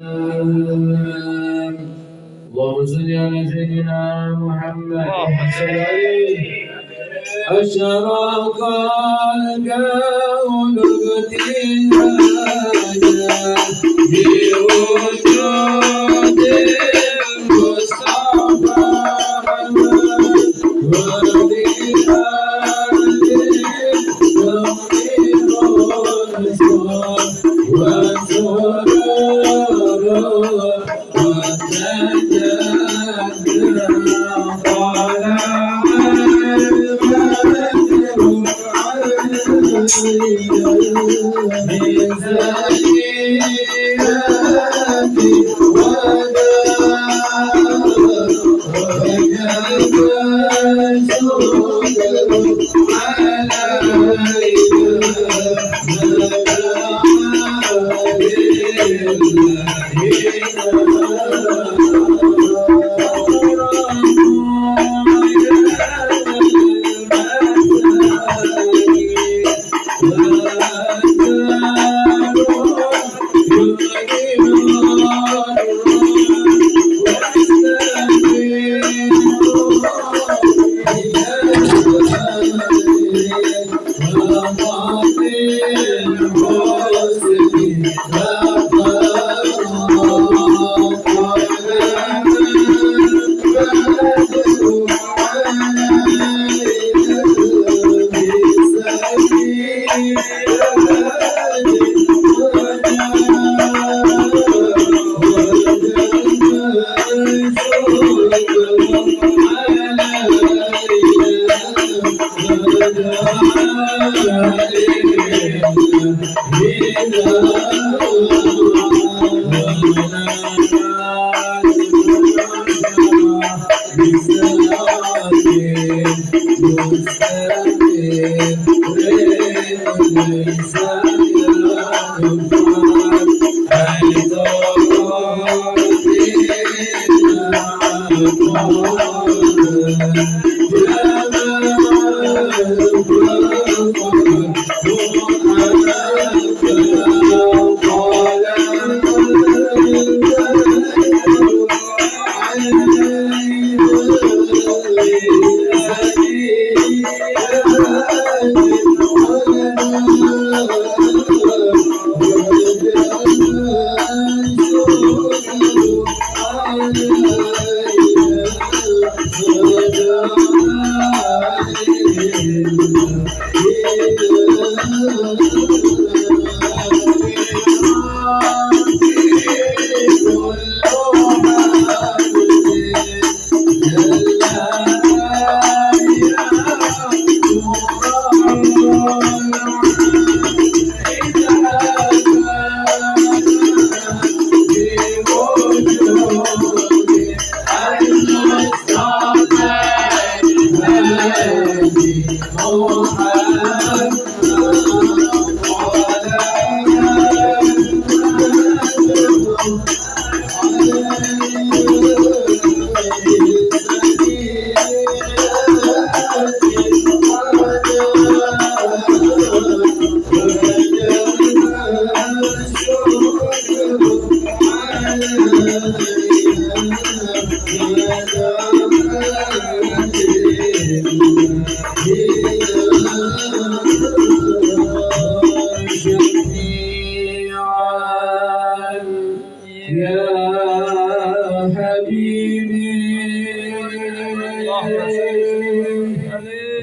اللهم صل على سيدنا محمد أشرق الكون باغتهاجا بوجود المصطفى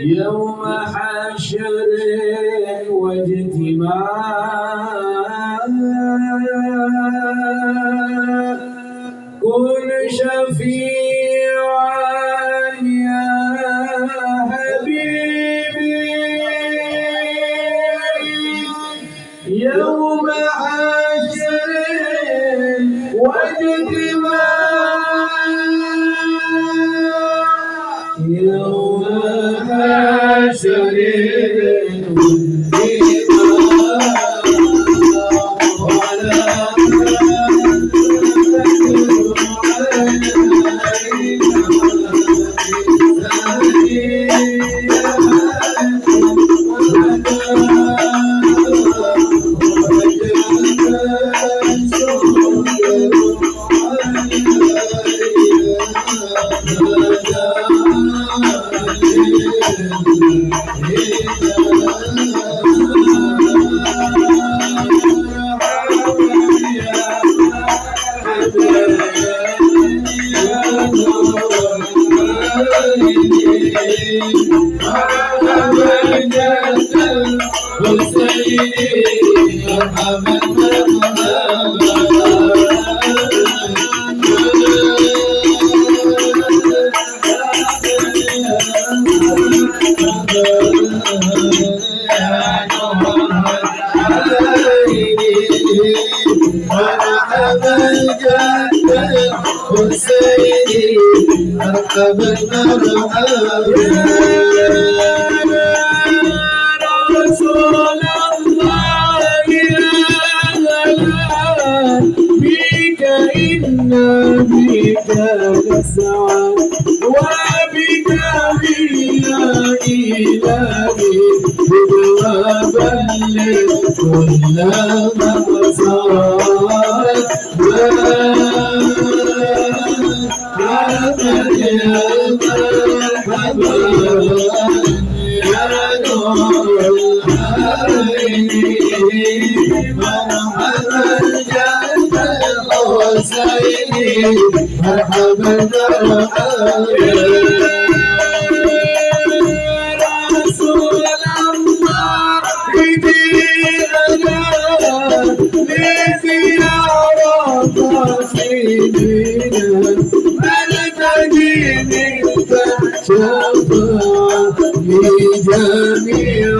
يوم حشر واجتماع كن شفيعا يا حبيبي يوم حشر واجتماع يوم حشر حسيني مرحبا مرحبا رسول الله يا بك إنا بك نسعى وبك يا إلهي وبلغ كل مقصد مرحبا رسول الله لزيارة سيدنا مرتدي منك شفاعة لجميع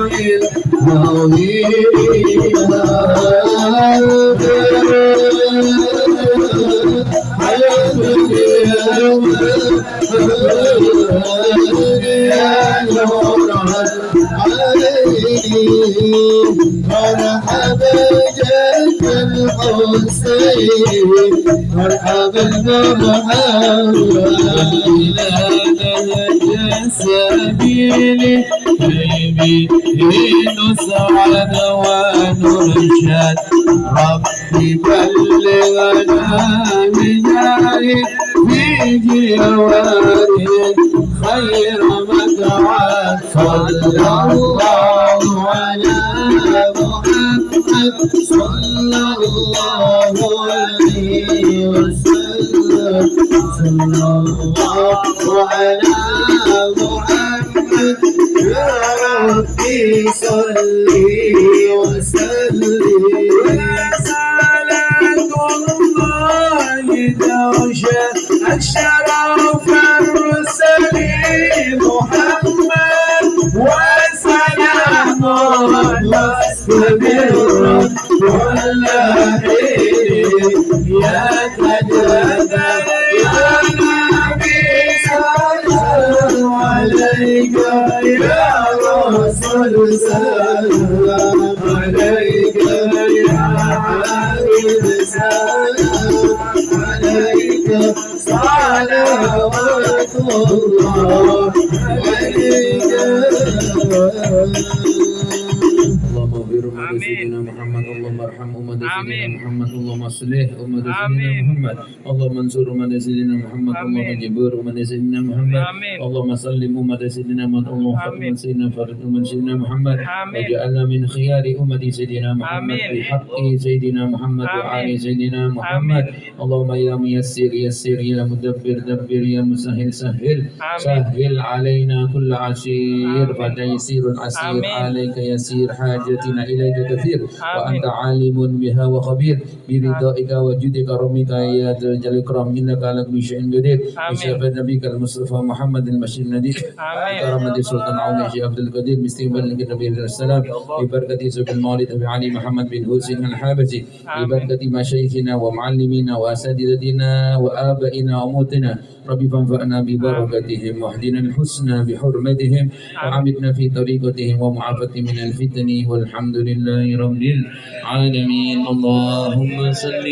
مرحبا جد الحسين مرحبا مرحبا إلى نهج سبيلي بيبي نسعد ونرشد ربي بلغنا بجاهد في جواره خير مدعاة صلى الله على محمد صلى الله عليه وسلم صلى الله على محمد يا ربي صلي وسلم صلاة الله دوشة أشرف المرسلين محمد وسلام واستمر والله يا تجدد يا نبي سلام عليك يا رسول سلام عليك يا عبد سلام عليك صلوات الله عليك اللهم اغفر أمة سيدنا محمد اللهم ارحم أمة سيدنا محمد اللهم اصلح أمة سيدنا محمد اللهم انصر أمة سيدنا محمد اللهم جبر أمة سيدنا محمد اللهم سلم أمة سيدنا محمد اللهم فرد سيدنا فرد أمة سيدنا محمد واجعلنا من خيار أمة سيدنا محمد بحق سيدنا محمد وآل سيدنا محمد اللهم يا ميسر يسر يا مدبر دبر يا مسهل سهل سهل علينا كل عسير فتيسير العسير عليك يسير حاجتنا إليك كثير وأنت عالم بها وخبير برضائك وجودك رميك يا ذا الجلال الإكرام إنك على كل شيء قدير بشفاعة نبيك المصطفى محمد المشير النذير بكرامة السلطان عون الشيخ عبد القدير باستقبال النبي السلام ببركة سيد المولد أبي علي محمد بن حسين الحابسي ببركة مشايخنا ومعلمينا وأساتذتنا وآبائنا وأموتنا ربي فانفعنا ببركتهم واهدنا الحسنى بحرمتهم وعمدنا في طريقتهم ومعافاة من الفتن والحمد لله رب العالمين اللهم صل